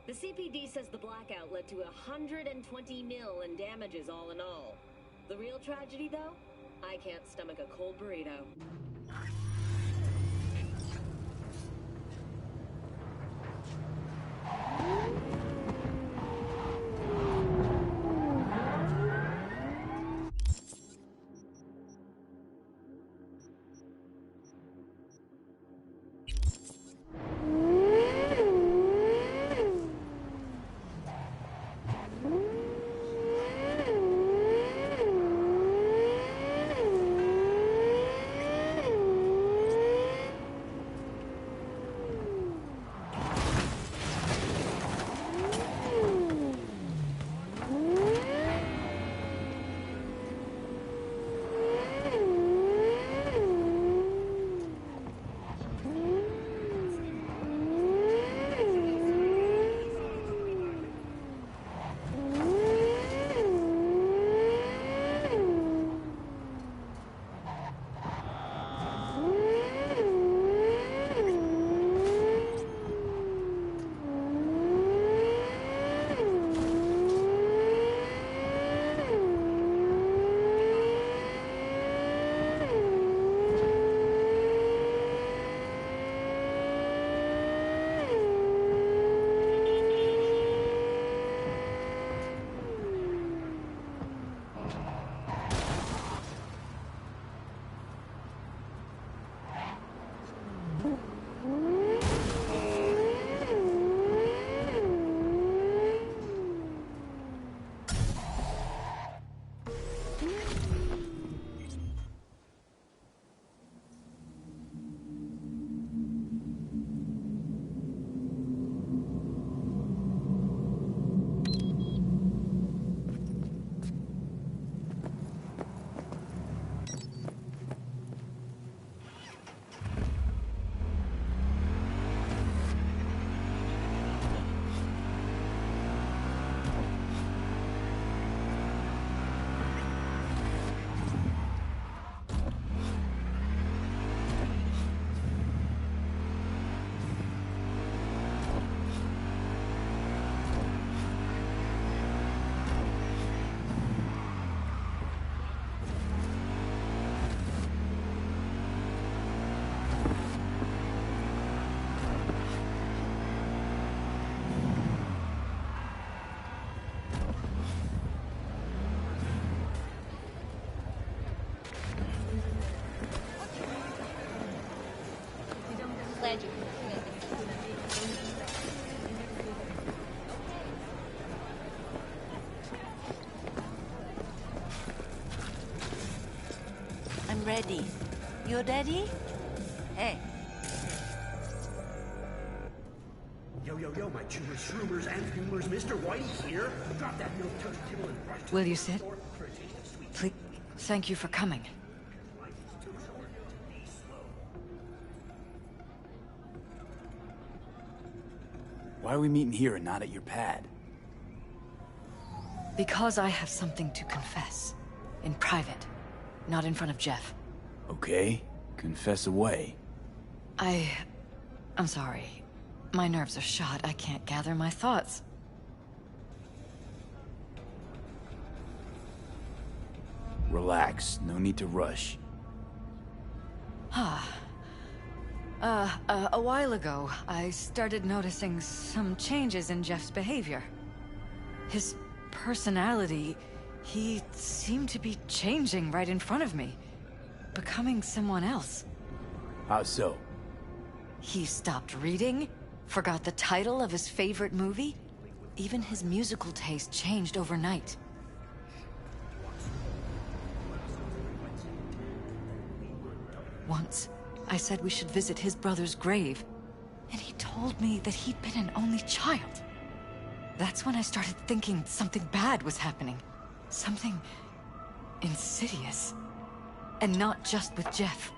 The CPD says the blackout led to 120 mil in damages all in all. The real tragedy, though? I can't stomach a cold burrito. Glad you. I'm ready. You ready? Hey. Yo, my chewers, shroomers, and humors, Mr. White here. Drop that milk toast kibble and rush to Will the you sit? store for a taste of sweet. Please, thank you for coming. Life is too short to be slow. Why are we meeting here and not at your pad? Because I have something to confess. In private. Not in front of Jeff. Okay, confess away. I'm sorry. My nerves are shot. I can't gather my thoughts. Relax, no need to rush. A while ago, I started noticing some changes in Jeff's behavior. His personality, he seemed to be changing right in front of me. Becoming someone else. How so? He stopped reading, forgot the title of his favorite movie. Even his musical taste changed overnight. Once, I said we should visit his brother's grave, and he told me that he'd been an only child. That's when I started thinking something bad was happening. Something insidious. And not just with Jeff.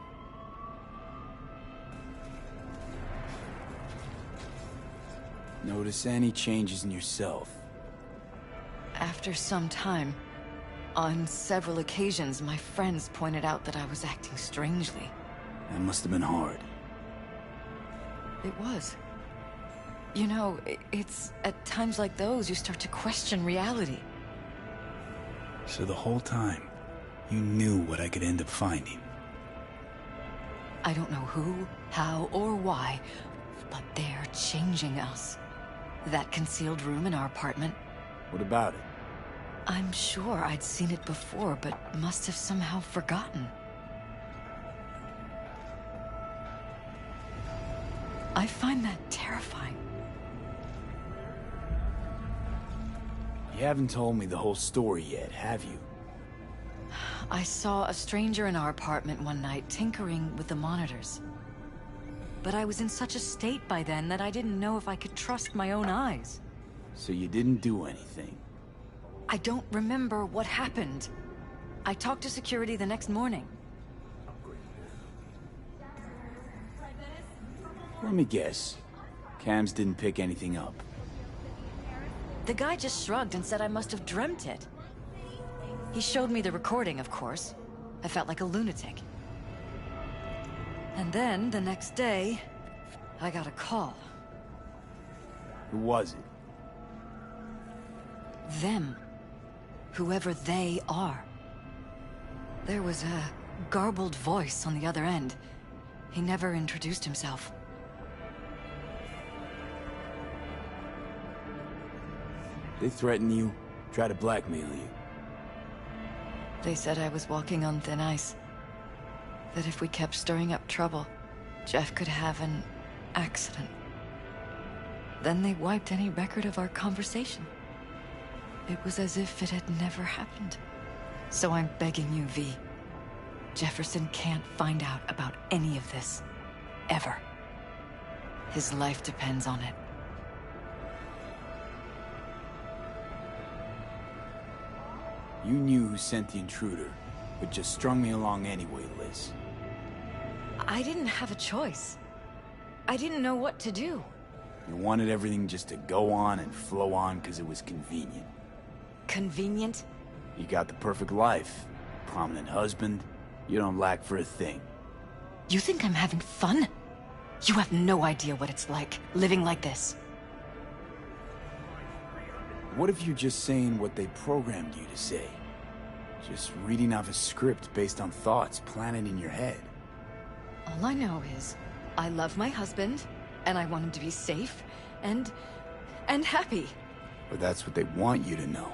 Notice any changes in yourself? After some time, on several occasions, my friends pointed out that I was acting strangely. That must have been hard. It was. You know, it's at times like those you start to question reality. So the whole time, you knew what I could end up finding. I don't know who, how, or why, but they're changing us. That concealed room in our apartment, What about it? I'm sure I'd seen it before, but must have somehow forgotten. I find that terrifying. You haven't told me the whole story yet, have you? I saw a stranger in our apartment one night tinkering with the monitors. But I was in such a state by then that I didn't know if I could trust my own eyes. So you didn't do anything? I don't remember what happened. I talked to security the next morning. Let me guess. Cams didn't pick anything up. The guy just shrugged and said I must have dreamt it. He showed me the recording, of course. I felt like a lunatic. And then, the next day, I got a call. Who was it? Them. Whoever they are. There was a garbled voice on the other end. He never introduced himself. They threaten you, try to blackmail you. They said I was walking on thin ice. That if we kept stirring up trouble, Jeff could have an accident. Then they wiped any record of our conversation. It was as if it had never happened. So I'm begging you, V. Jefferson can't find out about any of this. Ever. His life depends on it. You knew who sent the intruder, but just strung me along anyway, Liz. I didn't have a choice. I didn't know what to do. You wanted everything just to go on and flow on because it was convenient. Convenient? You got the perfect life. Prominent husband. You don't lack for a thing. You think I'm having fun? You have no idea what it's like, living like this. What if you're just saying what they programmed you to say? Just reading off a script based on thoughts planted in your head. All I know is, I love my husband, and I want him to be safe, and happy. But that's what they want you to know.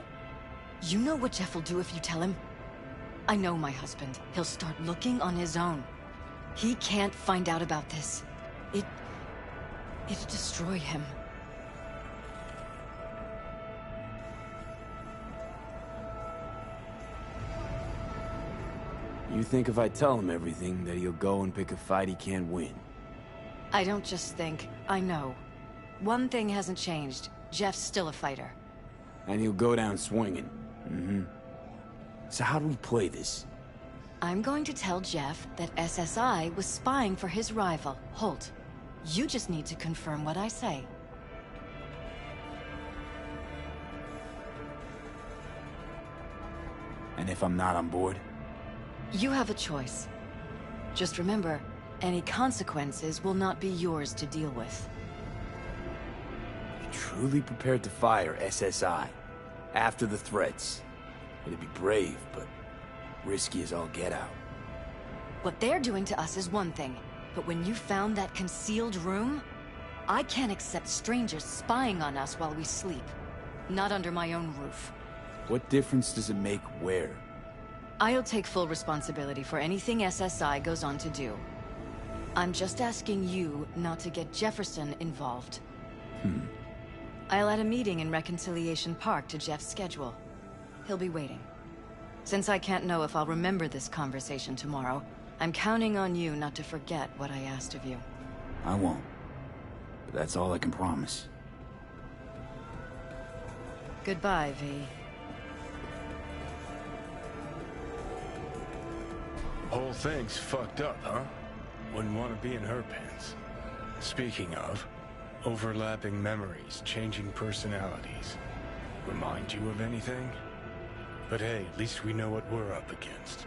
You know what Jeff will do if you tell him? I know my husband. He'll start looking on his own. He can't find out about this. It'd destroy him. You think if I tell him everything, that he'll go and pick a fight he can't win? I don't just think, I know. One thing hasn't changed. Jeff's still a fighter. And he'll go down swinging. So how do we play this? I'm going to tell Jeff that SSI was spying for his rival, Holt. You just need to confirm what I say. And if I'm not on board? You have a choice. Just remember, any consequences will not be yours to deal with. You're truly prepared to fire SSI after the threats. It'd be brave, but risky as all get out. What they're doing to us is one thing, but when you found that concealed room, I can't accept strangers spying on us while we sleep. Not under my own roof. What difference does it make where? I'll take full responsibility for anything SSI goes on to do. I'm just asking you not to get Jefferson involved. I'll add a meeting in Reconciliation Park to Jeff's schedule. He'll be waiting. Since I can't know if I'll remember this conversation tomorrow, I'm counting on you not to forget what I asked of you. I won't. But that's all I can promise. Goodbye, V. Whole thing's fucked up, huh? Wouldn't want to be in her pants. Speaking of, overlapping memories, changing personalities. Remind you of anything? But hey, at least we know what we're up against.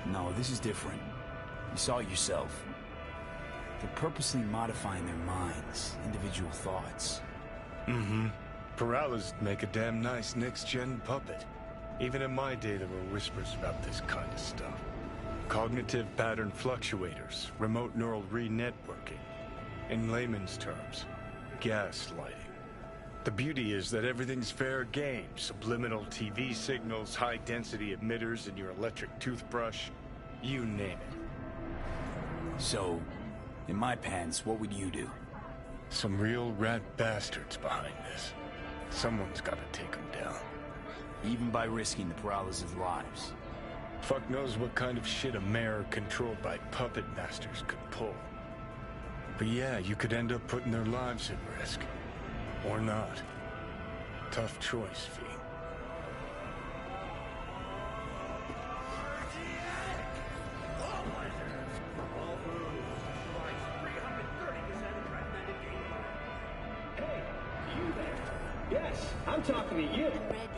No, this is different. You saw it yourself. They're purposely modifying their minds, individual thoughts. Mm-hmm. Paralysis make a damn nice next-gen puppet. Even in my day, there were whispers about this kind of stuff. Cognitive pattern fluctuators, remote neural re-networking. In layman's terms, gaslighting. The beauty is that everything's fair game. Subliminal TV signals, high-density emitters in your electric toothbrush. You name it. So, in my pants, what would you do? Some real rat bastards behind this. Someone's gotta take them down. Even by risking the paralysis' lives. Fuck knows what kind of shit a mayor controlled by puppet masters could pull. But yeah, you could end up putting their lives at risk. Or not. Tough choice, V. Hey, you there? Yes, I'm talking to you. I'm ready.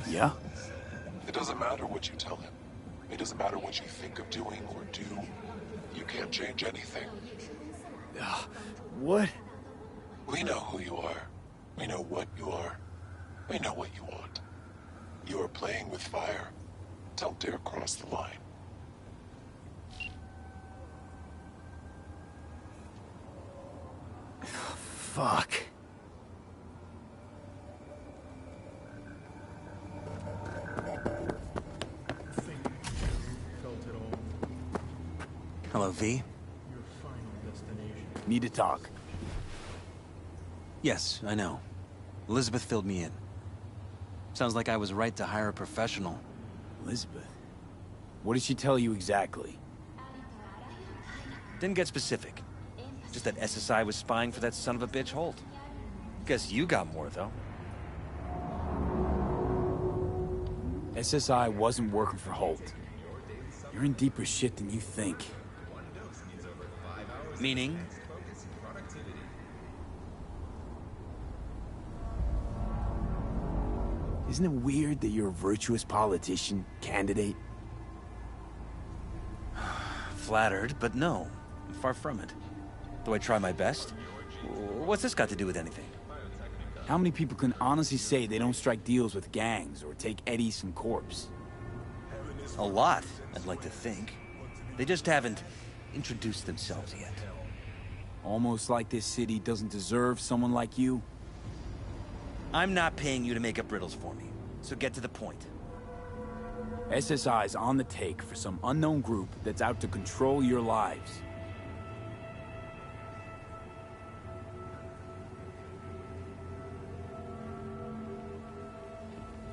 Yeah? It doesn't matter what you tell him. It doesn't matter what you think of doing or do. You can't change anything. What? We know who you are. We know what you are. We know what you want. You are playing with fire. Don't dare cross the line. Fuck. Hello, V? Need to talk. Yes, I know. Elizabeth filled me in. Sounds like I was right to hire a professional. Elizabeth? What did she tell you exactly? Didn't get specific. Just that SSI was spying for that son of a bitch Holt. Guess you got more, though. SSI wasn't working for Holt. You're in deeper shit than you think. Meaning? Isn't it weird that you're a virtuous politician, candidate? Flattered, but no. I'm far from it. Do I try my best? What's this got to do with anything? How many people can honestly say they don't strike deals with gangs or take eddies from corpse? A lot, I'd like to think. They just haven't introduced themselves yet. Almost like this city doesn't deserve someone like you? I'm not paying you to make up riddles for me, so get to the point. SSI's on the take for some unknown group that's out to control your lives.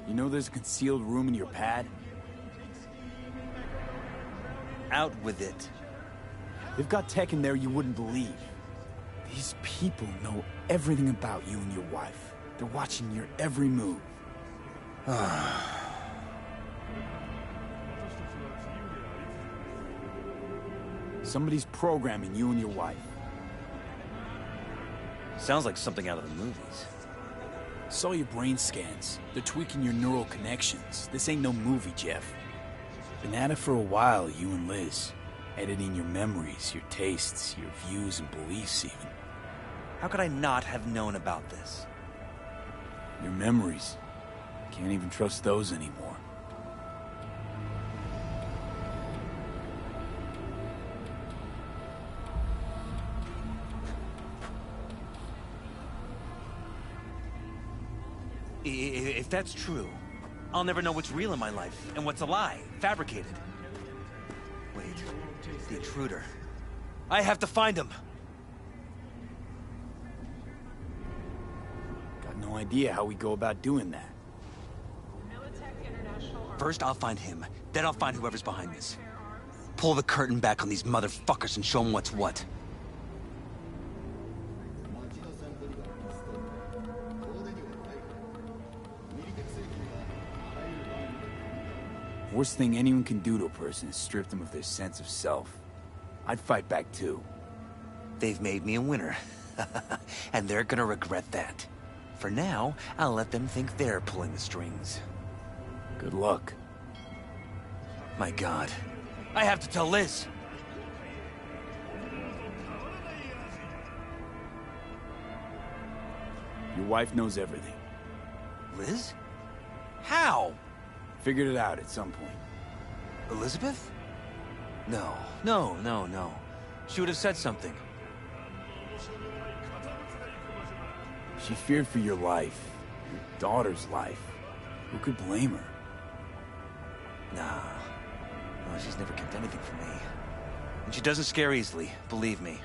You know there's a concealed room in your pad? Out with it. They've got tech in there you wouldn't believe. These people know everything about you and your wife. They're watching your every move. Somebody's programming you and your wife. Sounds like something out of the movies. Saw your brain scans. They're tweaking your neural connections. This ain't no movie, Jeff. Been at it for a while, you and Liz. Editing your memories, your tastes, your views and beliefs even. How could I not have known about this? Your memories. Can't even trust those anymore. If that's true, I'll never know what's real in my life and what's a lie, fabricated. Wait, the intruder. I have to find him! Got no idea how we go about doing that. First I'll find him, then I'll find whoever's behind this. Pull the curtain back on these motherfuckers and show them what's what. Worst thing anyone can do to a person is strip them of their sense of self. I'd fight back too. They've made me a winner. And they're gonna regret that. For now, I'll let them think they're pulling the strings. Good luck. My God. I have to tell Liz! Your wife knows everything. Liz? How? Figured it out at some point. Elizabeth? No. No. She would have said something. She feared for your life. Your daughter's life. Who could blame her? Nah. No, she's never kept anything from me. And she doesn't scare easily, believe me.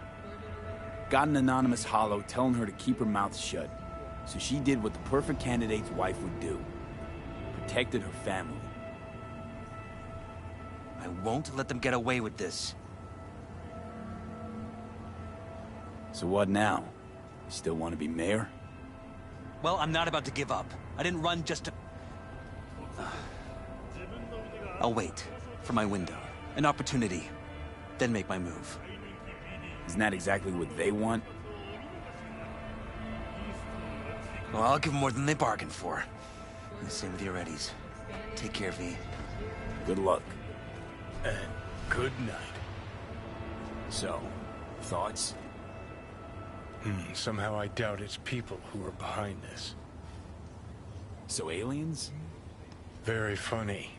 Got an anonymous hollow telling her to keep her mouth shut. So she did what the perfect candidate's wife would do. Protected her family. I won't let them get away with this. So what now? You still want to be mayor? Well, I'm not about to give up. I didn't run just to... I'll wait for my window, an opportunity, then make my move. Isn't that exactly what they want? Well, I'll give them more than they bargained for. And the same with your Eddies. Take care, V. Good luck. And good night. So, thoughts? Somehow I doubt it's people who are behind this. So aliens? Very funny.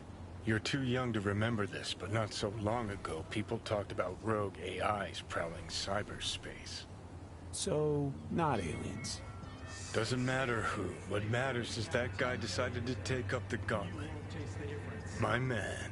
You're too young to remember this, but not so long ago, people talked about rogue AIs prowling cyberspace. So, not aliens. Doesn't matter who. What matters is that guy decided to take up the gauntlet. My man.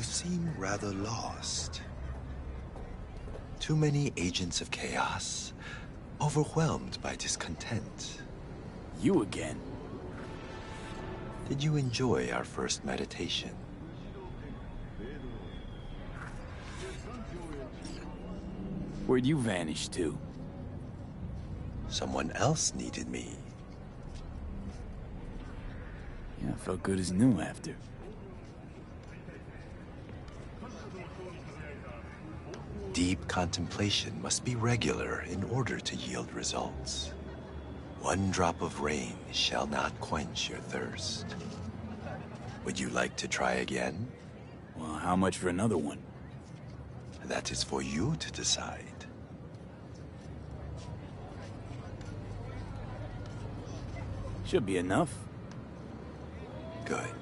You seem rather lost. Too many agents of chaos, overwhelmed by discontent. You again? Did you enjoy our first meditation? Where'd you vanish to? Someone else needed me. Yeah, I felt good as new after. Deep contemplation must be regular in order to yield results. One drop of rain shall not quench your thirst. Would you like to try again? Well, how much for another one? That is for you to decide. Should be enough. Good.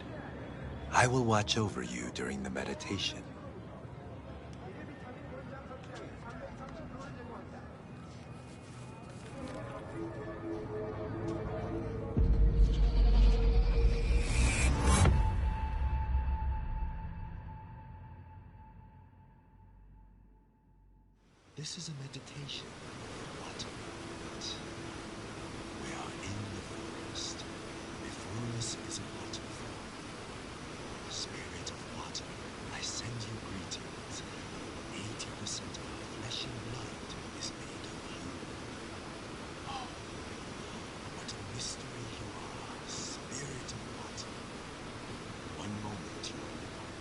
I will watch over you during the meditation. This is a meditation. What? We are in the forest. Before us is a waterfall. Spirit of water, I send you greetings. 80% of our flesh and blood is made of you. Oh, what a mystery you are, spirit of water. One moment you are liquid,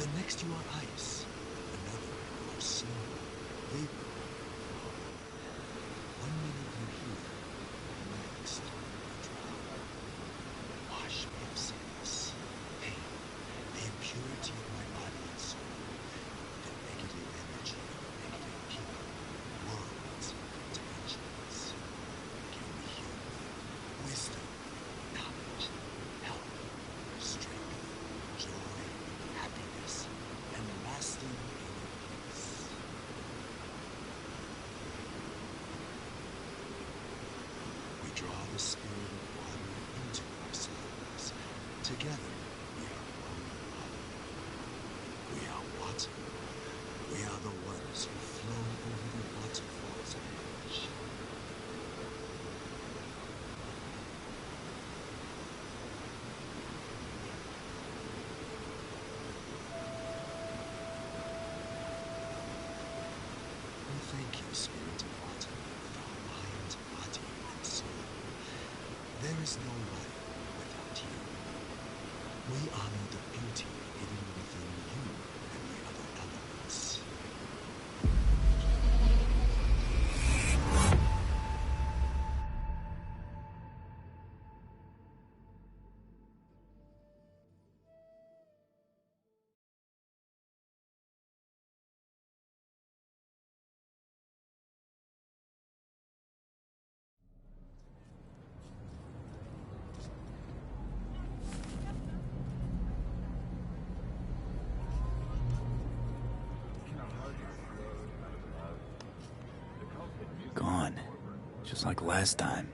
the next you are ice, another you are snow. Vapor. 1 minute you're here, the next you drown. Wash me of sickness, pain, the impurity of my body and soul, the negative energy of negative people, worlds, dimensions. Give me youth, wisdom, knowledge, health, strength, joy, happiness, and lasting inner peace. Draw the spirit of water into ourselves. Together, we are one body. We are water. We are the ones who flow over the waterfall's edge. We thank you, spirit of water, with our mind, body, and soul. There is no life without you. We honor the beauty hidden within you and the other elements. Gone. Just like last time.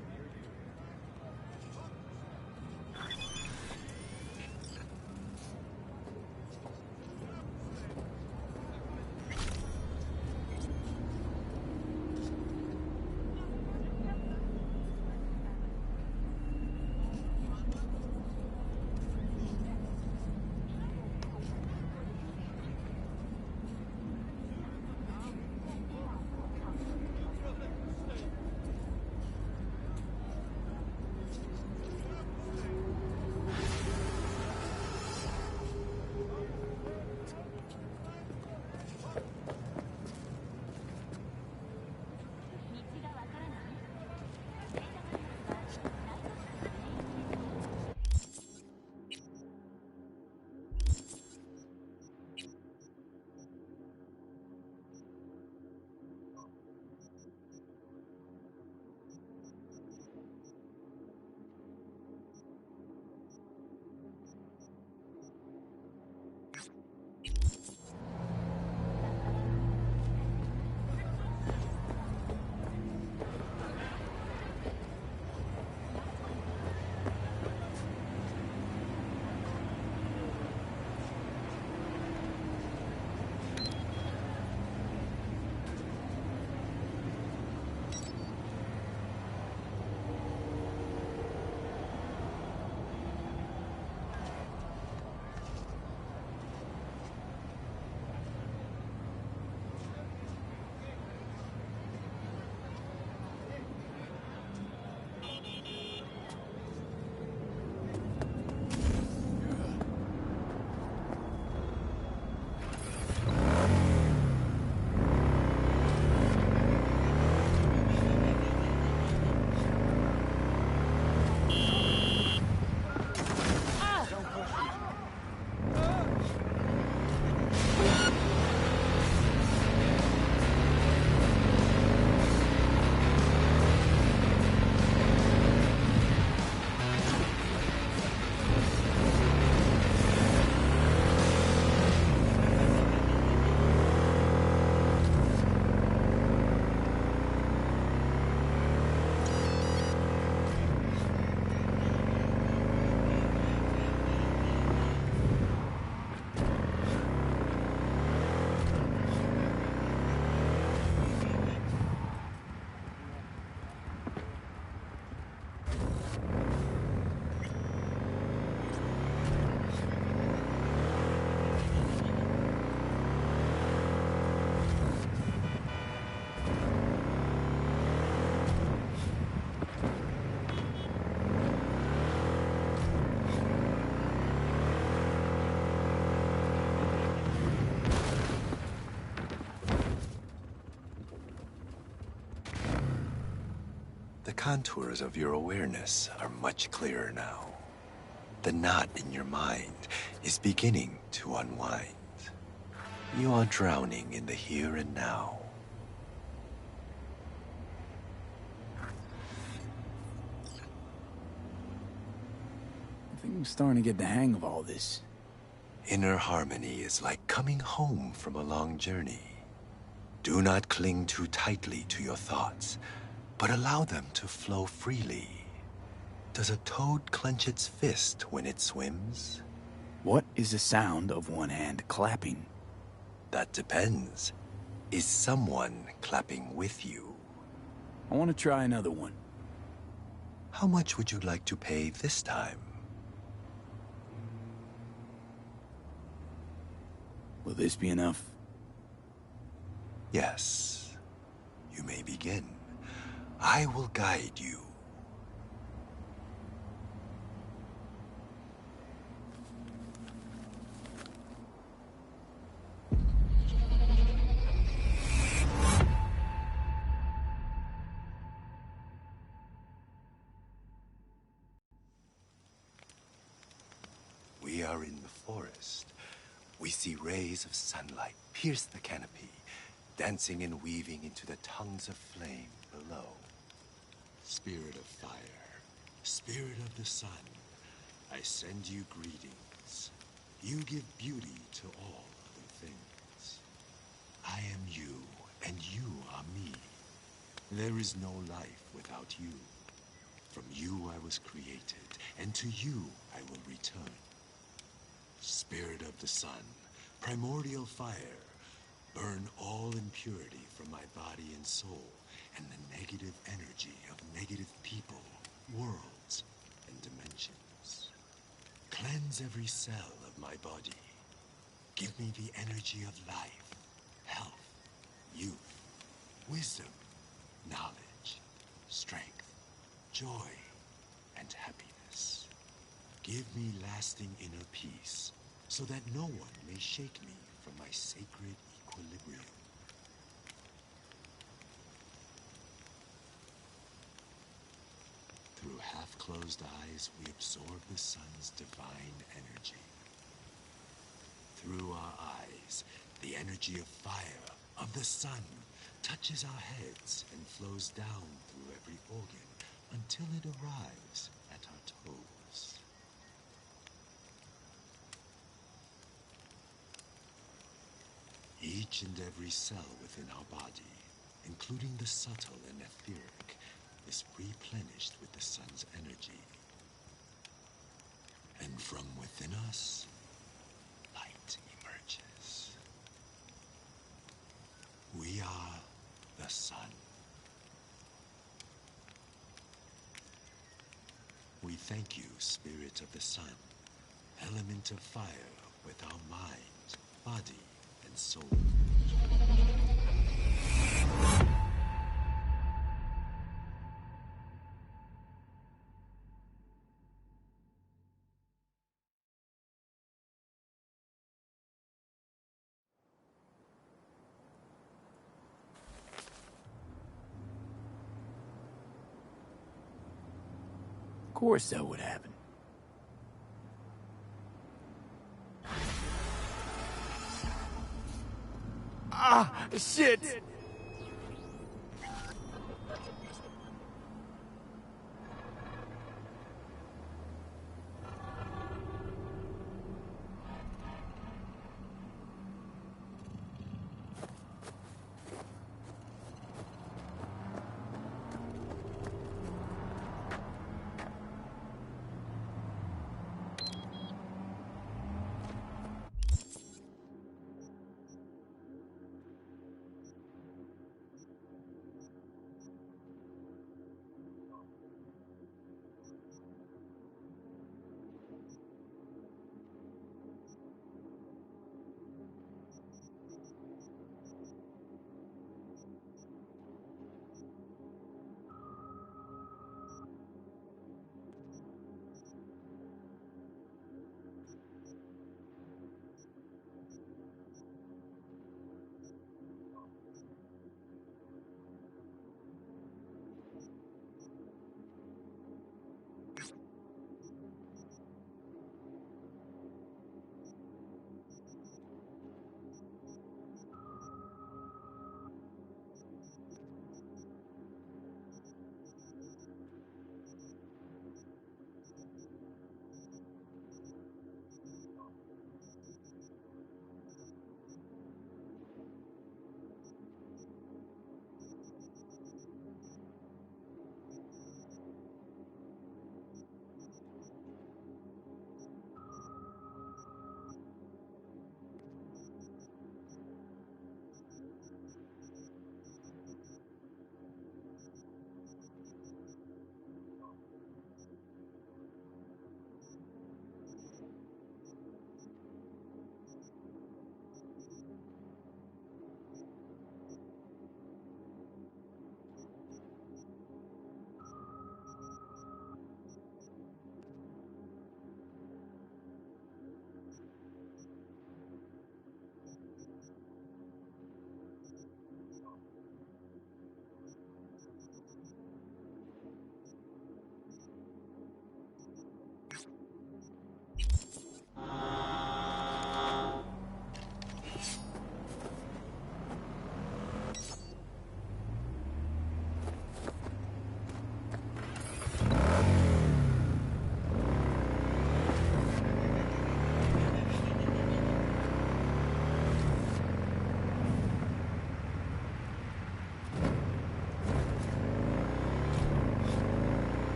The contours of your awareness are much clearer now. The knot in your mind is beginning to unwind. You are drowning in the here and now. I think I'm starting to get the hang of all this. Inner harmony is like coming home from a long journey. Do not cling too tightly to your thoughts, but allow them to flow freely. Does a toad clench its fist when it swims? What is the sound of one hand clapping? That depends. Is someone clapping with you? I want to try another one. How much would you like to pay this time? Will this be enough? Yes. You may begin. I will guide you. We are in the forest. We see rays of sunlight pierce the canopy, dancing and weaving into the tongues of flame below. Spirit of fire, spirit of the sun, I send you greetings. You give beauty to all other things. I am you, and you are me. There is no life without you. From you I was created, and to you I will return. Spirit of the sun, primordial fire, burn all impurity from my body and soul, and the negative energy of negative people, worlds, and dimensions. Cleanse every cell of my body. Give me the energy of life, health, youth, wisdom, knowledge, strength, joy, and happiness. Give me lasting inner peace, so that no one may shake me from my sacred equilibrium. Through half-closed eyes, we absorb the sun's divine energy. Through our eyes, the energy of fire, of the sun, touches our heads and flows down through every organ until it arrives at our toes. Each and every cell within our body, including the subtle and etheric, is replenished with the sun's energy. And from within us, light emerges. We are the sun. We thank you, Spirit of the Sun, element of fire with our mind, body, and soul. Of course that would happen. Ah, shit!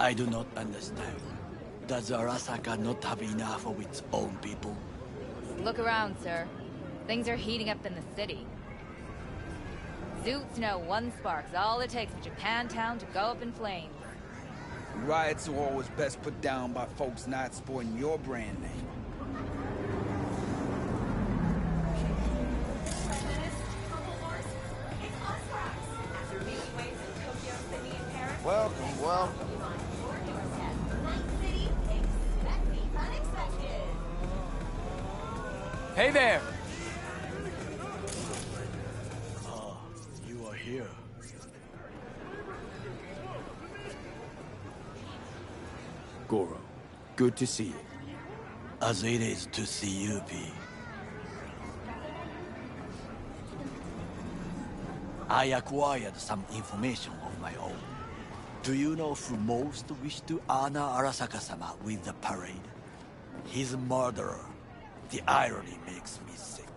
I do not understand. Does Arasaka not have enough of its own people? Look around, sir. Things are heating up in the city. Zoots know one spark's all it takes for Japantown to go up in flames. Riots are always best put down by folks not sporting your brand name. Welcome, welcome. Hey there! Ah, you are here. Goro, good to see you. As it is to see you, P. I acquired some information of my own. Do you know who most wished to honor Arasaka-sama with the parade? His murderer. The irony makes me sick.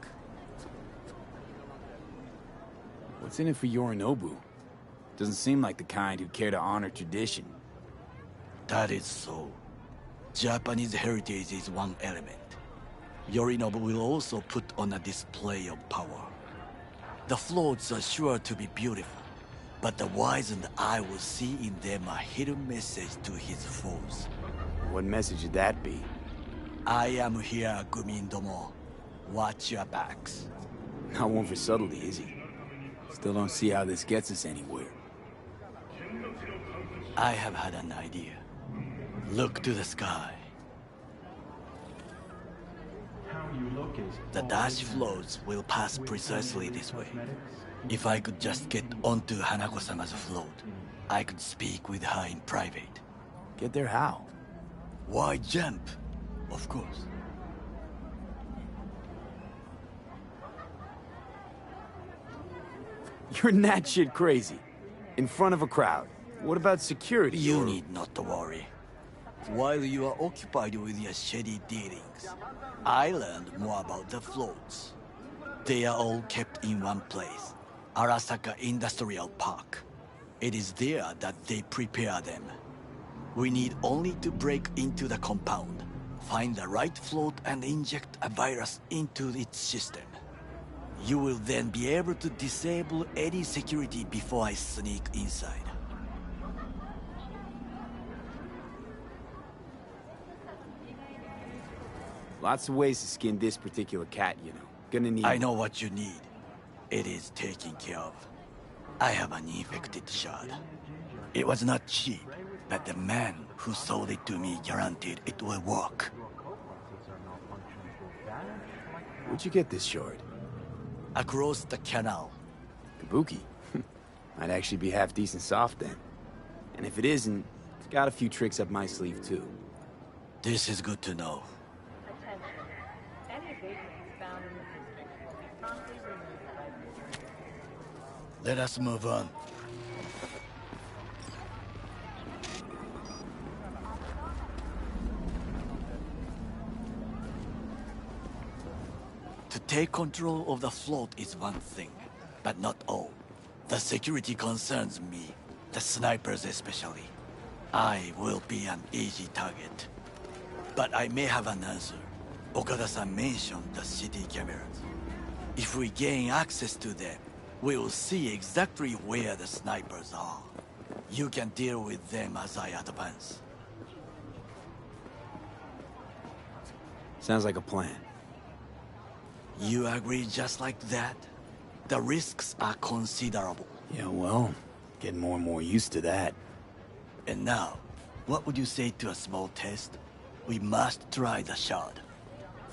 What's in it for Yorinobu? Doesn't seem like the kind who'd care to honor tradition. That is so. Japanese heritage is one element. Yorinobu will also put on a display of power. The floats are sure to be beautiful, but the wizened eye will see in them a hidden message to his foes. What message would that be? I am here, Gumindomo. Watch your backs. Not one for subtlety, is he? Still don't see how this gets us anywhere. I have had an idea. Look to the sky. The dash floats will pass precisely this way. If I could just get onto Hanako-sama's float, I could speak with her in private. Get there how? Why jump? Of course. You're that shit crazy. In front of a crowd. What about security? You need not to worry. While you are occupied with your shady dealings, I learned more about the floats. They are all kept in one place, Arasaka Industrial Park. It is there that they prepare them. We need only to break into the compound, find the right float and inject a virus into its system. You will then be able to disable any security before I sneak inside. Lots of ways to skin this particular cat, you know. Gonna need... I know what you need. It is taken care of. I have an infected shard. It was not cheap, but the man who sold it to me guaranteed it will work. Where'd you get this shard? Across the canal. Kabuki? Might actually be half decent soft then. And if it isn't, it's got a few tricks up my sleeve too. This is good to know. Let us move on. To take control of the float is one thing, but not all. The security concerns me, the snipers especially. I will be an easy target. But I may have an answer. Okada-san mentioned the city cameras. If we gain access to them, we will see exactly where the snipers are. You can deal with them as I advance. Sounds like a plan. You agree just like that? The risks are considerable. Yeah, well, getting more and more used to that. And now, what would you say to a small test? We must try the shard.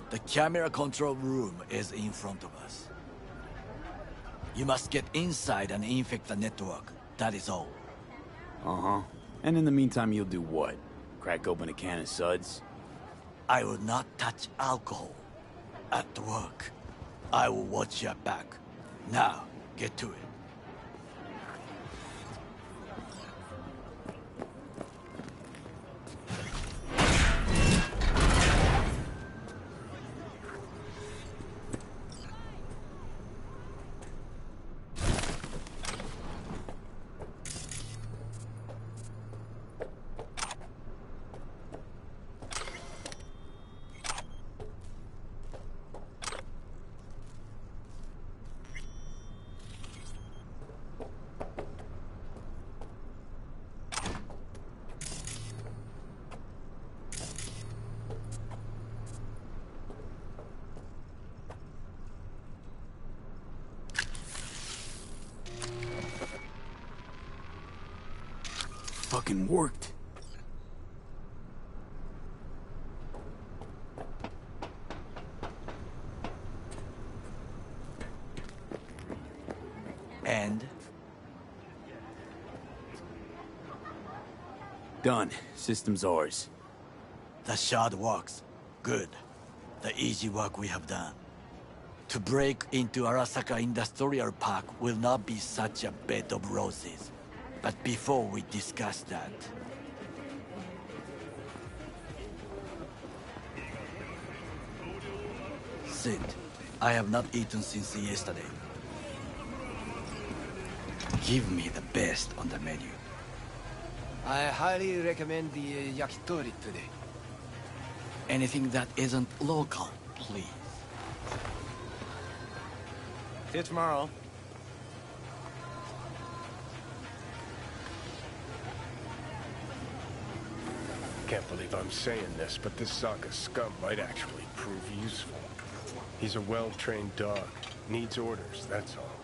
The camera control room is in front of us. You must get inside and infect the network. That is all. Uh-huh. And in the meantime, you'll do what? Crack open a can of suds? I will not touch alcohol. At work. I will watch your back. Now, get to it. fucking worked. And? Done. System's ours. The shard works. Good. The easy work we have done. To break into Arasaka Industrial Park will not be such a bed of roses. But before we discuss that... Sid, I have not eaten since yesterday. Give me the best on the menu. I highly recommend the yakitori today. Anything that isn't local, please. See you tomorrow. Can't believe I'm saying this, but this Sokka scum might actually prove useful. He's a well-trained dog. Needs orders, that's all.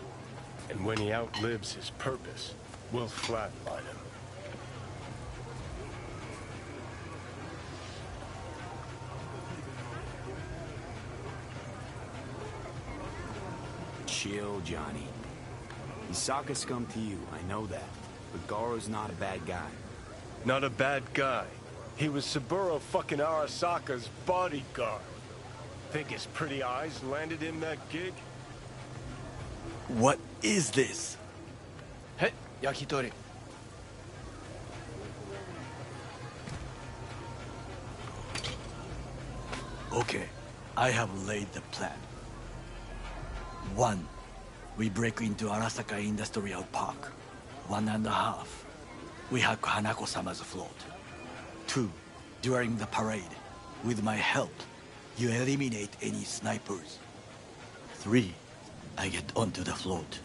And when he outlives his purpose, we'll flatline him. Chill, Johnny. He's Sokka scum to you, I know that. But Goro's not a bad guy. Not a bad guy. He was Saburo fucking Arasaka's bodyguard. Think his pretty eyes landed him that gig? What is this? Hey, yakitori. Okay, I have laid the plan. 1. We break into Arasaka Industrial Park. 1.5. We hack Hanako-sama's float. 2. During the parade, with my help, you eliminate any snipers. 3. I get onto the float.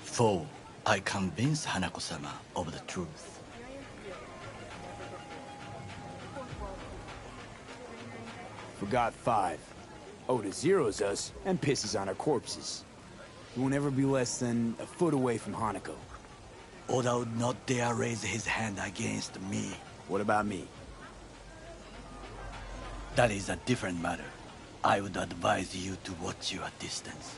4. I convince Hanako-sama of the truth. Forgot 5. Oda zeroes us and pisses on our corpses. He won't ever be less than a foot away from Hanako. Oda would not dare raise his hand against me. What about me? That is a different matter. I would advise you to watch your distance.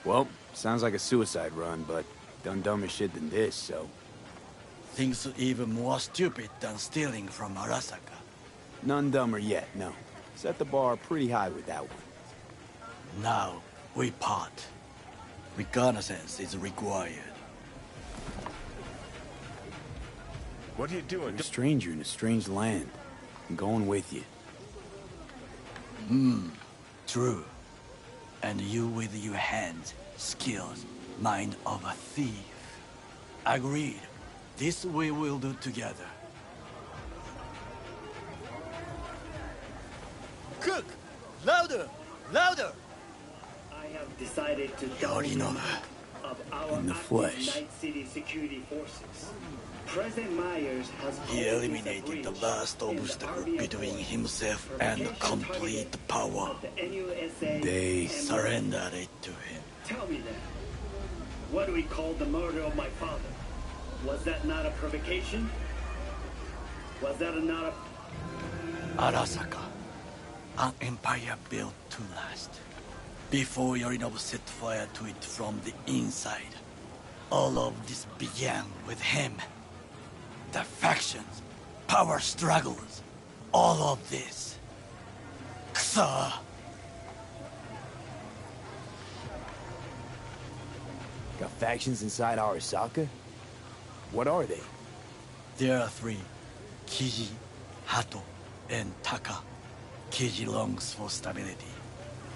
Well, sounds like a suicide run, but done dumber shit than this, so... Things even more stupid than stealing from Arasaka. None dumber yet, no. Set the bar pretty high with that one. Now, we part. Reconnaissance is required. What are you doing? I'm a stranger in a strange land. I'm going with you. True. And you with your hands, skills, mind of a thief. Agreed. This we will do together. Cook! Louder! Louder! I have decided to Yorinobu. of our In the active flesh. Night City security forces. President Myers has He eliminated the last obstacle between himself and complete power. They surrendered it to him. Tell me then, what do we call the murder of my father? Was that not a provocation? Was that not a... Arasaka, an empire built to last. Before Yorinobu set fire to it from the inside, all of this began with him. The factions, power struggles, all of this. Ksa! Got factions inside Arasaka? What are they? There are 3. Kiji, Hato, and Taka. Kiji longs for stability.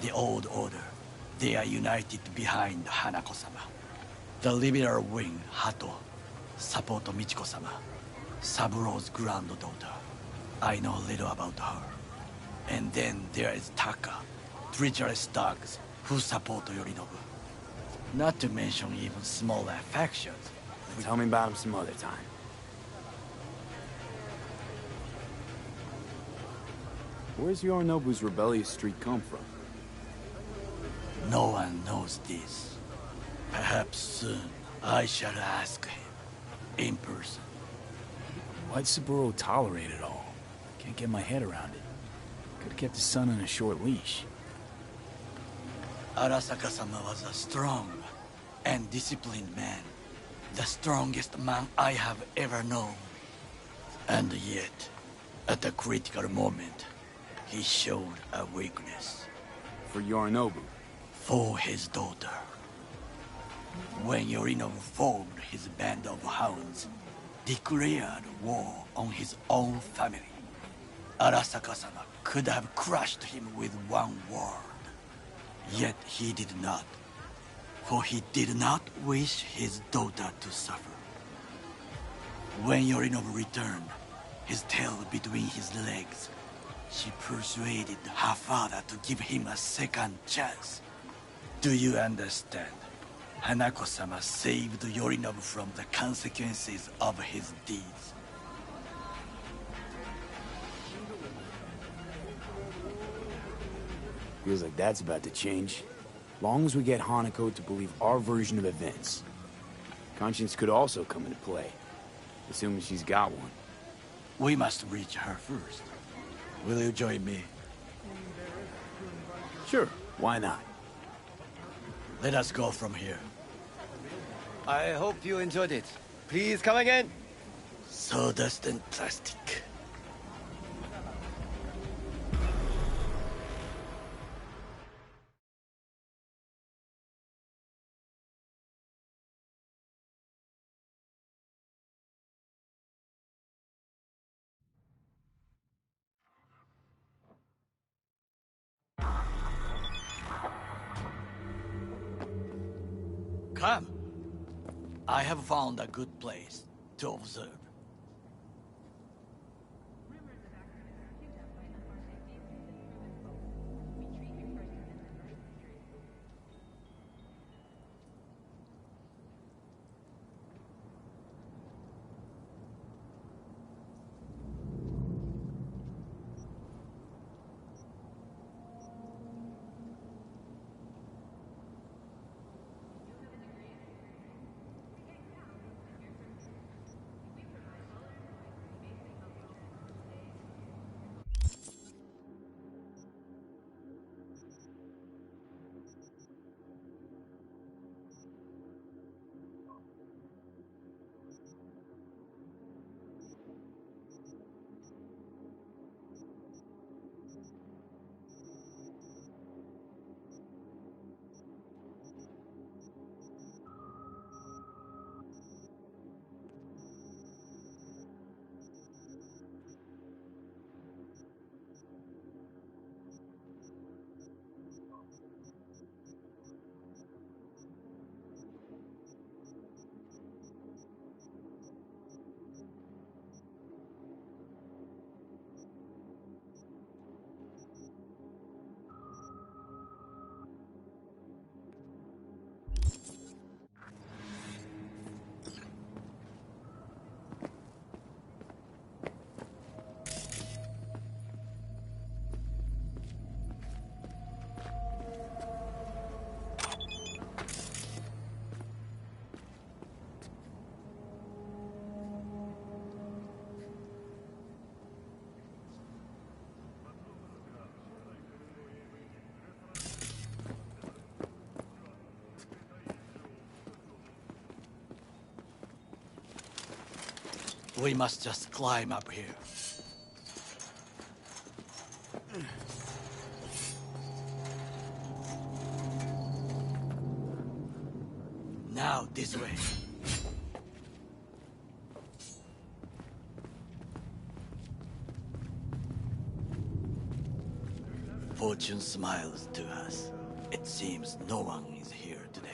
The old order. They are united behind Hanako-sama. The liberal wing, Hato, support Michiko-sama. Saburo's granddaughter. I know little about her. And then there is Taka, treacherous dogs who support Yorinobu. Not to mention even smaller factions. Tell me about him some other time. Where's Yorinobu's rebellious streak come from? No one knows this. Perhaps soon I shall ask him in person. Why'd Saburo tolerate it all? Can't get my head around it. Could've kept his son on a short leash. Arasaka-sama was a strong and disciplined man. The strongest man I have ever known. And yet, at a critical moment, he showed a weakness. For Yorinobu? For his daughter. When Yorinobu formed his band of hounds, declared war on his own family, Arasaka-sama could have crushed him with one word. Yet he did not. For he did not wish his daughter to suffer. When Yorinobu returned, his tail between his legs, she persuaded her father to give him a second chance. Do you understand? Hanako-sama saved Yorinobu from the consequences of his deeds. Feels like that's about to change. Long as we get Hanako to believe our version of events. Conscience could also come into play, assuming she's got one. We must reach her first. Will you join me? Sure, why not? Let us go from here. I hope you enjoyed it. Please come again. Sawdust and plastic. Come. I have found a good place to observe. We must just climb up here. Now, this way. Fortune smiles to us. It seems no one is here today.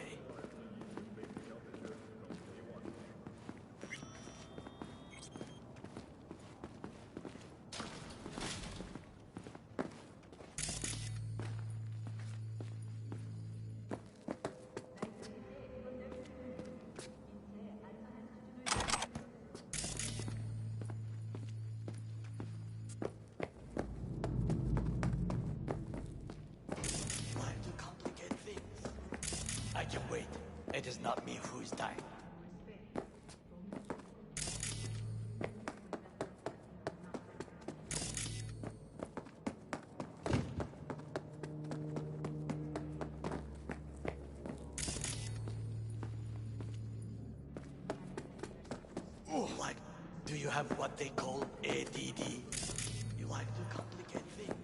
can wait. It is not me who is dying. Like, do you have what they call ADD? You like to complicate things.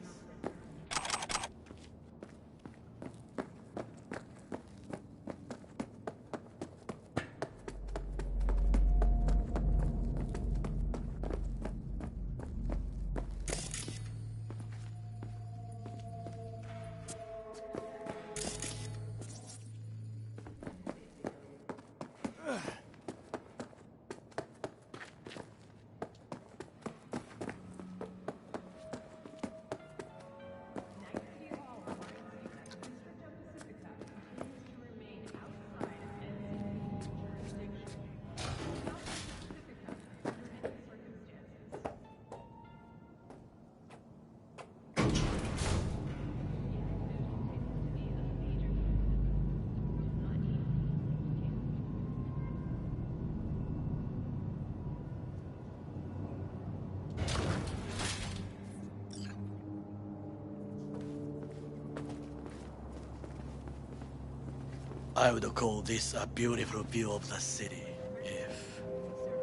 I would call this a beautiful view of the city,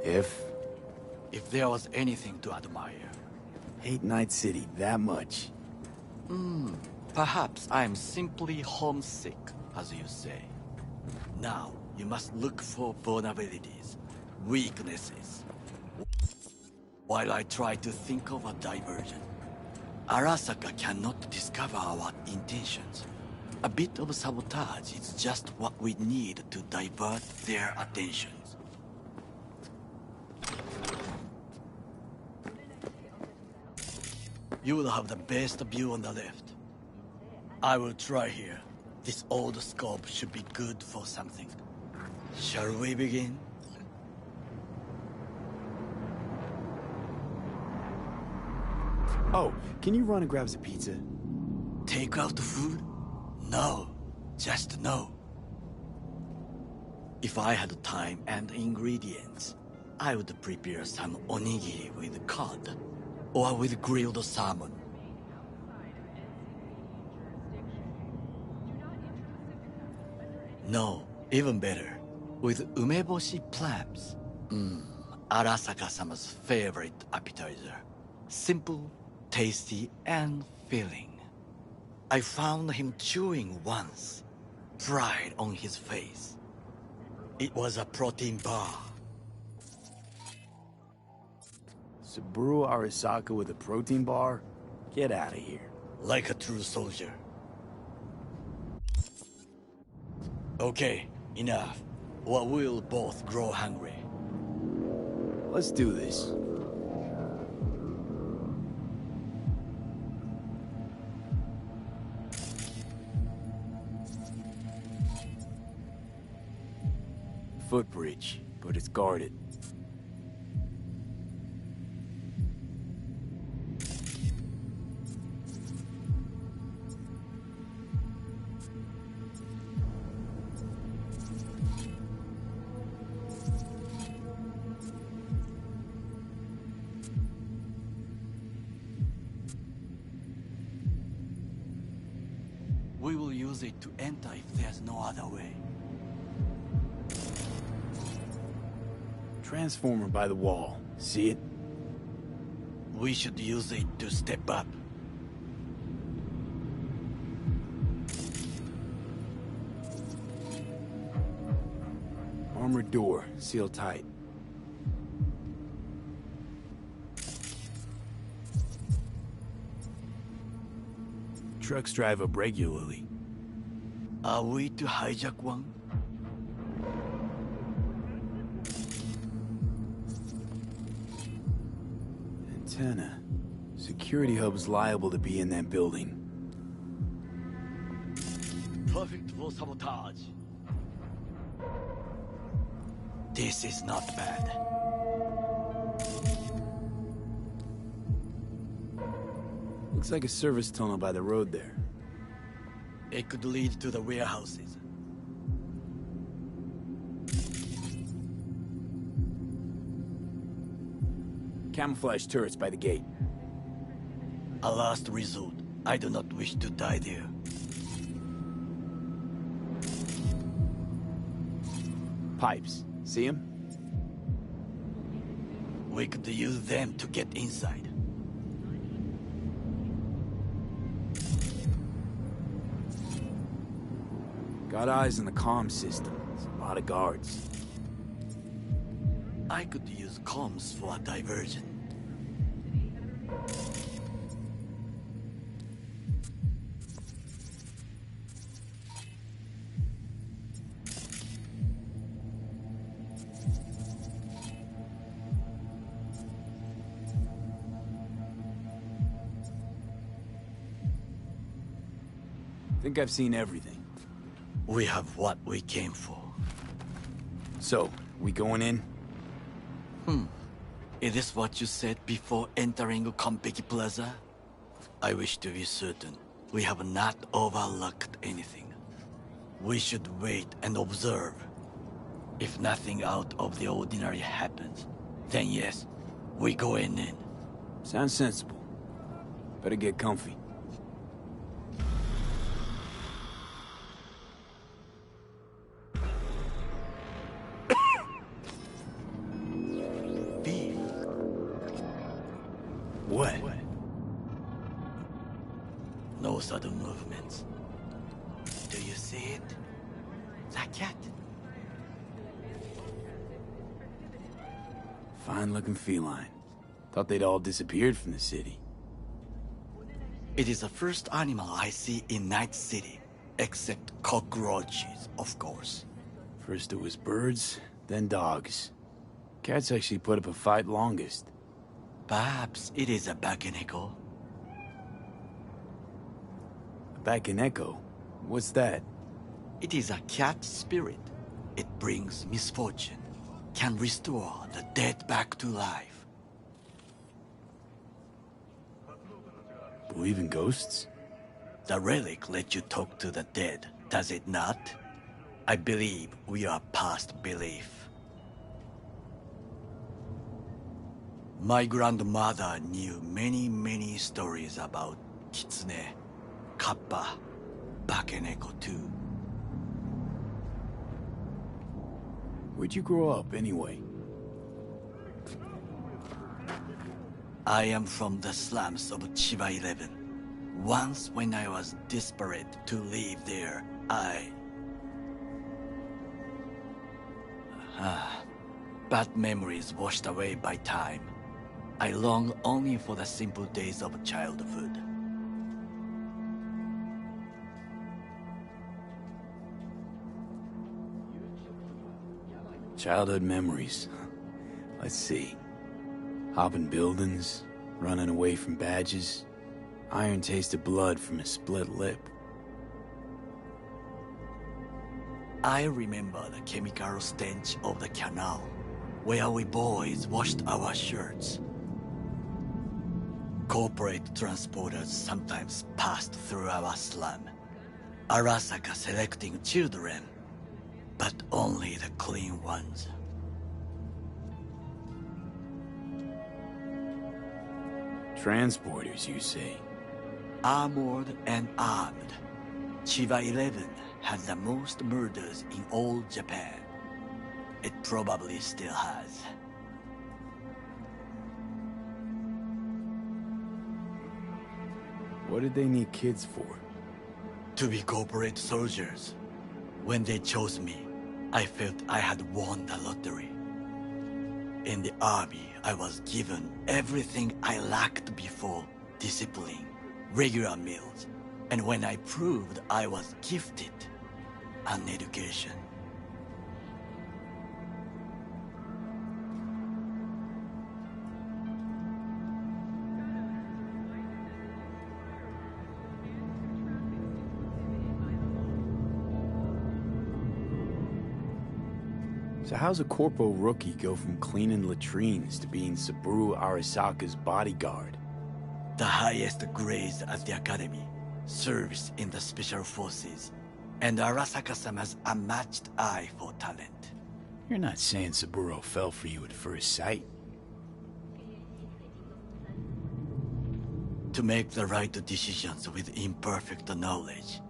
if there was anything to admire. Hate Night City that much. Perhaps I'm simply homesick, as you say. Now, you must look for vulnerabilities, weaknesses, while I try to think of a diversion. Arasaka cannot discover our intentions. A bit of sabotage is just what we need to divert their attentions. You will have the best view on the left. I will try here. This old scope should be good for something. Shall we begin? Oh, can you run and grab us a pizza? Take out food? No, just no. If I had time and ingredients, I would prepare some onigiri with cod, or with grilled salmon. No, even better, with umeboshi clams. Arasaka-sama's favorite appetizer. Simple, tasty, and filling. I found him chewing once, pride on his face. It was a protein bar. Saburo Arasaka with a protein bar? Get out of here. Like a true soldier. Okay, enough. Or we'll both grow hungry. Let's do this. Footbridge, but it's guarded. We will use it to enter if there's no other way. Transformer by the wall. See it? We should use it to step up. Armored door, sealed tight. Trucks drive up regularly. Are we to hijack one? Antenna. Security hub's liable to be in that building. Perfect for sabotage. This is not bad. Looks like a service tunnel by the road there. It could lead to the warehouses. Camouflage turrets by the gate. A last resort. I do not wish to die there. Pipes. See them? We could use them to get inside. Got eyes on the comm system. There's a lot of guards. I could use comms for a diversion. Think I've seen everything. We have what we came for. So, we going in? Is this what you said before entering Konpeki Plaza? I wish to be certain we have not overlooked anything. We should wait and observe. If nothing out of the ordinary happens, then yes, we go in. Sounds sensible. Better get comfy. What? No sudden movements. Do you see it? That cat? Fine-looking feline. Thought they'd all disappeared from the city. It is the first animal I see in Night City, except cockroaches, of course. First it was birds, then dogs. Cats actually put up a fight longest. Perhaps it is a Bakeneko. Back in Echo? What's that? It is a cat spirit. It brings misfortune, can restore the dead back to life. Believe in ghosts? The relic lets you talk to the dead, does it not? I believe we are past belief. My grandmother knew many stories about Kitsune, Kappa, Bakeneko too. Where'd you grow up, anyway? I am from the slums of Chiba 11. Once when I was desperate to leave there, bad memories washed away by time. I long only for the simple days of childhood. Childhood memories. Let's see. Hopping buildings, running away from badges, iron taste of blood from a split lip. I remember the chemical stench of the canal, where we boys washed our shirts. Corporate transporters sometimes passed through our slum, Arasaka selecting children, but only the clean ones. Transporters, you say? Armored and armed. Chiba 11 had the most murders in all Japan. It probably still has. What did they need kids for? To be corporate soldiers. When they chose me, I felt I had won the lottery. In the army, I was given everything I lacked before: discipline, regular meals, and when I proved I was gifted, an education. So how's a corpo rookie go from cleaning latrines to being Saburo Arasaka's bodyguard? The highest grades at the academy, service in the special forces, and Arasaka-sama's unmatched eye for talent. You're not saying Saburo fell for you at first sight? to make the right decisions with imperfect knowledge.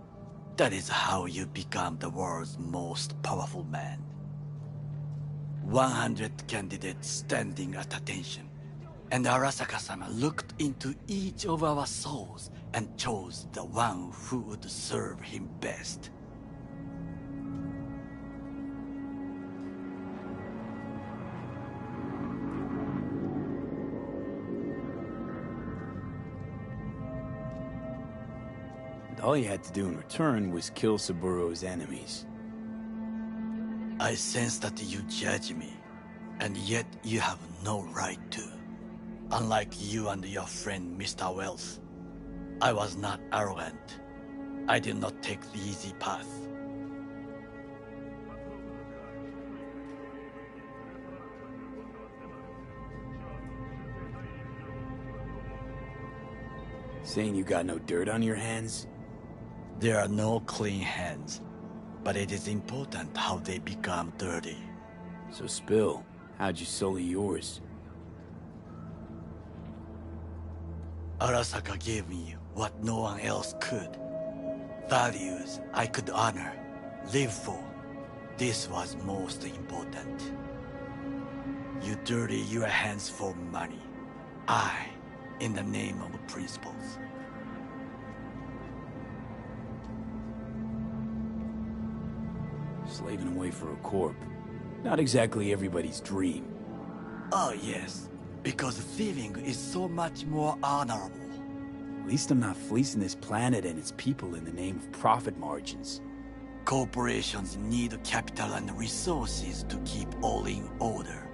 That is how you become the world's most powerful man. 100 candidates standing at attention, and Arasaka-sama looked into each of our souls and chose the one who would serve him best. All you had to do in return was kill Saburo's enemies. I sense that you judge me, and yet you have no right to. Unlike you and your friend Mr. Wells, I was not arrogant. I did not take the easy path. Saying you got no dirt on your hands? There are no clean hands, but it is important how they become dirty. So spill, how'd you sully yours? Arasaka gave me what no one else could. Values I could honor, live for. This was most important. You dirty your hands for money. I, in the name of principles. Slaving away for a corp. Not exactly everybody's dream. Oh yes, because thieving is so much more honorable. At least I'm not fleecing this planet and its people in the name of profit margins. Corporations need capital and resources to keep all in order.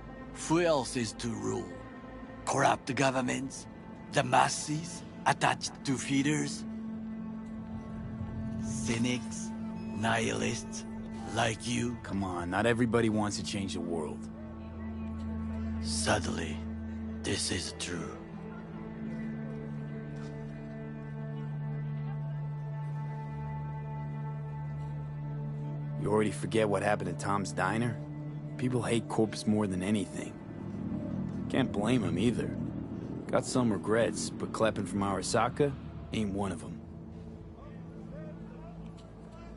Who else is to rule? Corrupt governments? The masses? Attached to feeders? Cynics? Nihilists? Like you? Come on, not everybody wants to change the world. Sadly, this is true. You already forget what happened at Tom's Diner? People hate corpse more than anything. Can't blame them either. Got some regrets, but clapping from Arasaka ain't one of them.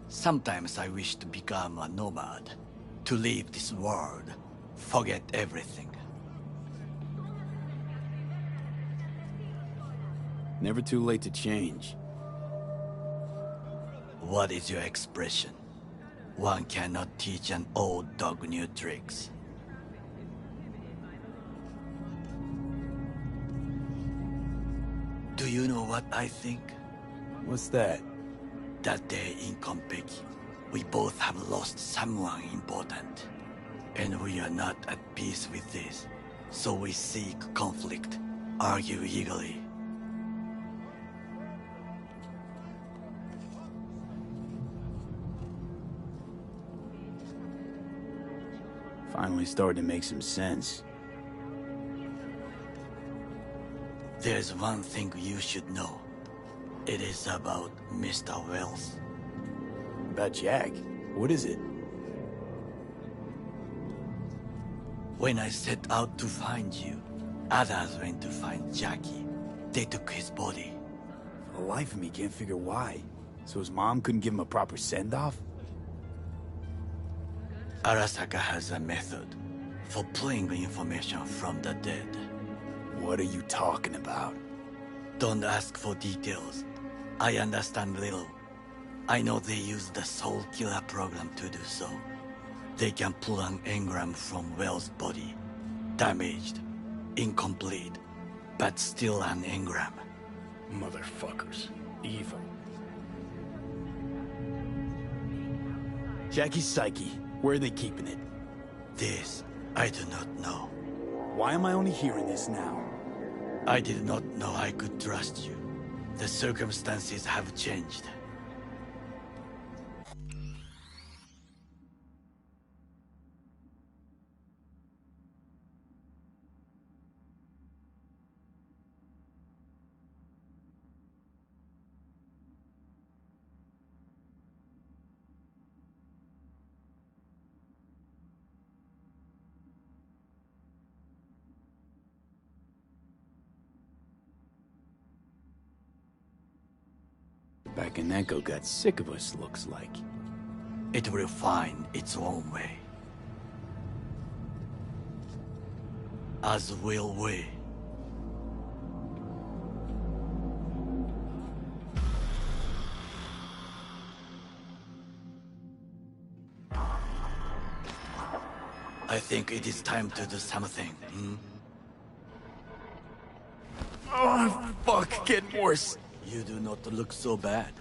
Sometimes I wish to become a nomad, to leave this world, forget everything. Never too late to change. What is your expression? One cannot teach an old dog new tricks. Do you know what I think? What's that? That day in Konpeki, we both have lost someone important. And we are not at peace with this. So we seek conflict, argue eagerly. Finally starting to make some sense. There's one thing you should know. It is about Mr. Wells. About Jack? What is it? When I set out to find you, others went to find Jackie. They took his body. For the life of me, can't figure why. So his mom couldn't give him a proper send-off? Arasaka has a method for pulling information from the dead. What are you talking about? Don't ask for details. I understand little. I know they use the Soul Killer program to do so. They can pull an engram from Wells' body. Damaged, incomplete, but still an engram. Motherfuckers. Evil. Jackie's psyche. Where are they keeping it? This, I do not know. Why am I only hearing this now? I did not know I could trust you. The circumstances have changed. Back in Echo got sick of us, looks like. It will find its own way. As will we. I think it is time to do something, hmm? Oh, fuck, getting worse. You do not look so bad.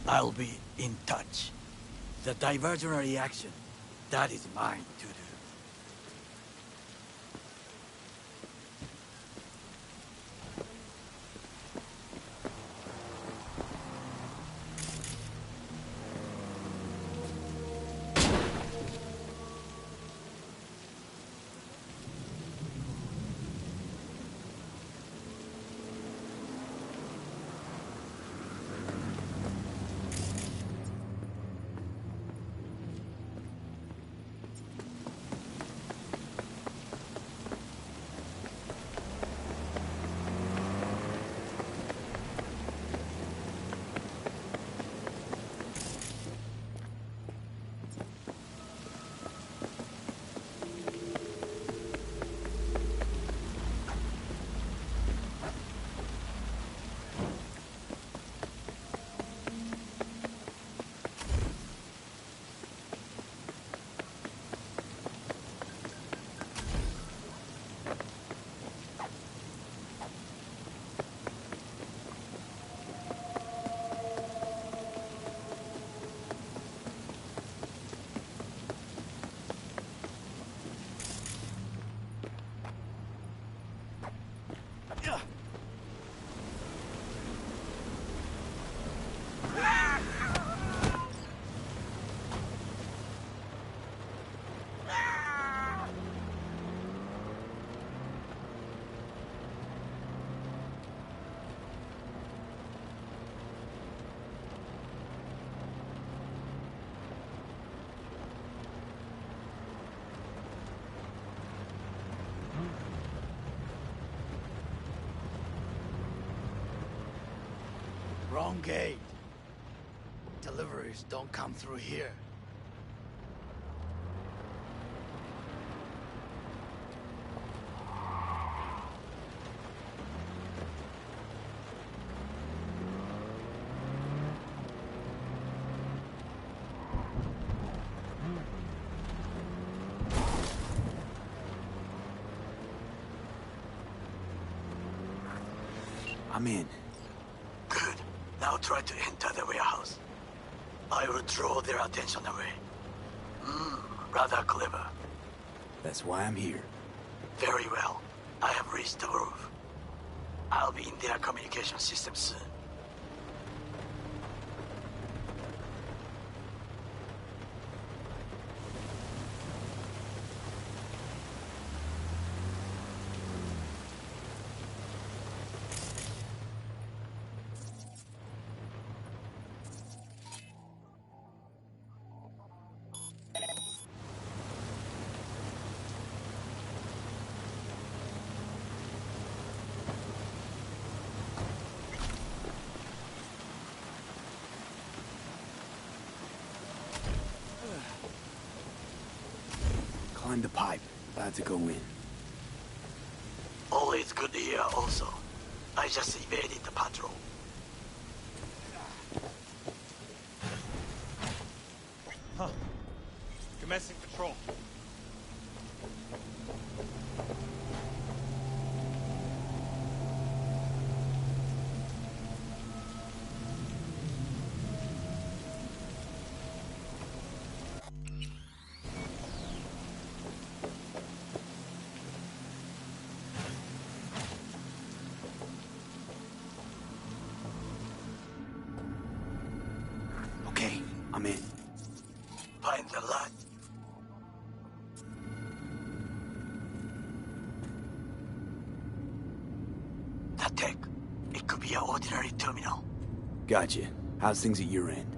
I'll be in touch. The divergent reaction, that is mine to do. Wrong gate. Deliveries don't come through here. I'm in. Good. Now try to enter the warehouse. I will draw their attention away. Rather clever. That's why I'm here. Very well. I have reached the roof. I'll be in their communication system soon. Climb the pipe. About to go in. Always good here also. I just evaded the patrol. Huh. Commencing patrol. Okay, I'm in. Find the light. That tech. It could be an ordinary terminal. Gotcha. How's things at your end?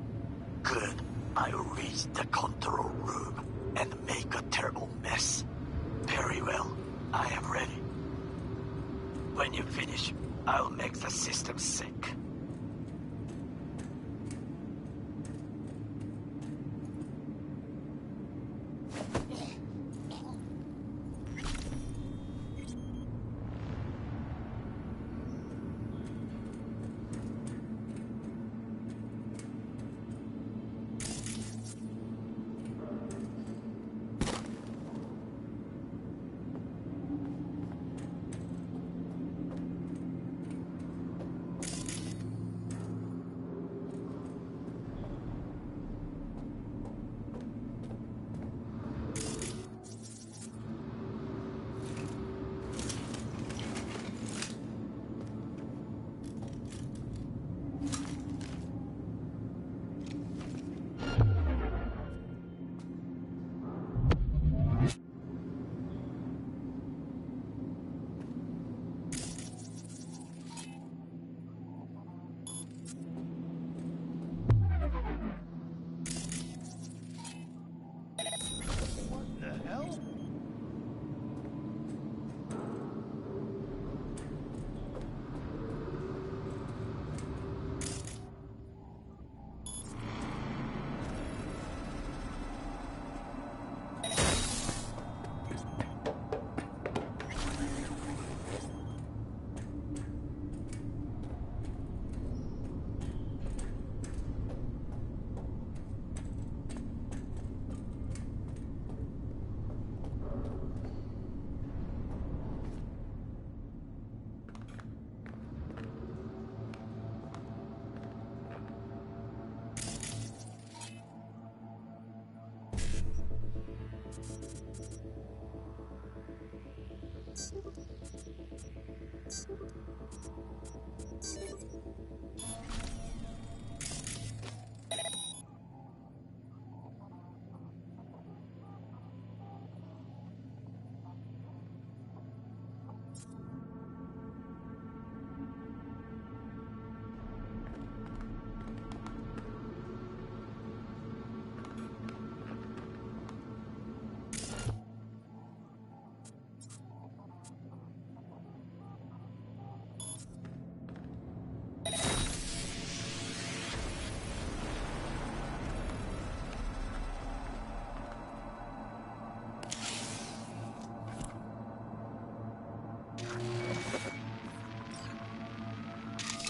Good. I'll reach the control room and make a terrible mess. Very well. I am ready. When you finish, I'll make the system sick.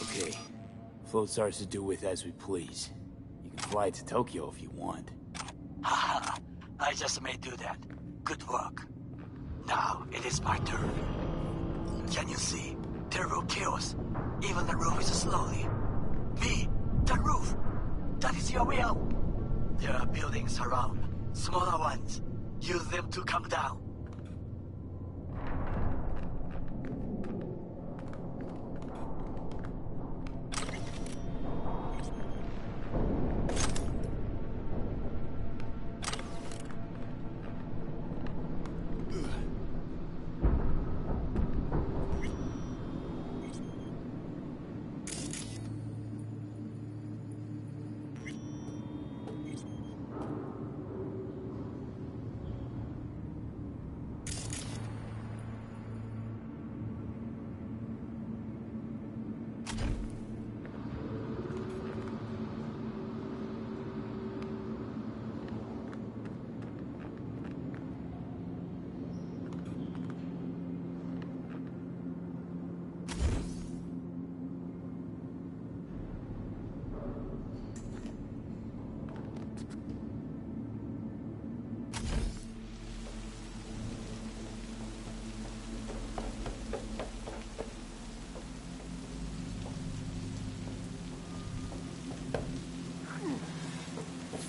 Okay. Float starts to do with as we please. You can fly to Tokyo if you want. Haha, I just may do that. Good work. Now, it is my turn. Can you see? Terrible chaos. Even the roof is slowly. V, the roof! That is your way out! There are buildings around, smaller ones. Use them to come down.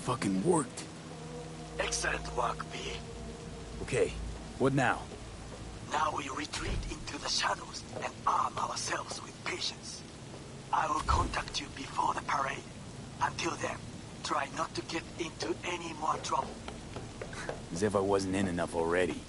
Fucking worked. Excellent work, B. Okay, what now? Now we retreat into the shadows and arm ourselves with patience. I will contact you before the parade. Until then, try not to get into any more trouble. As if I wasn't in enough already.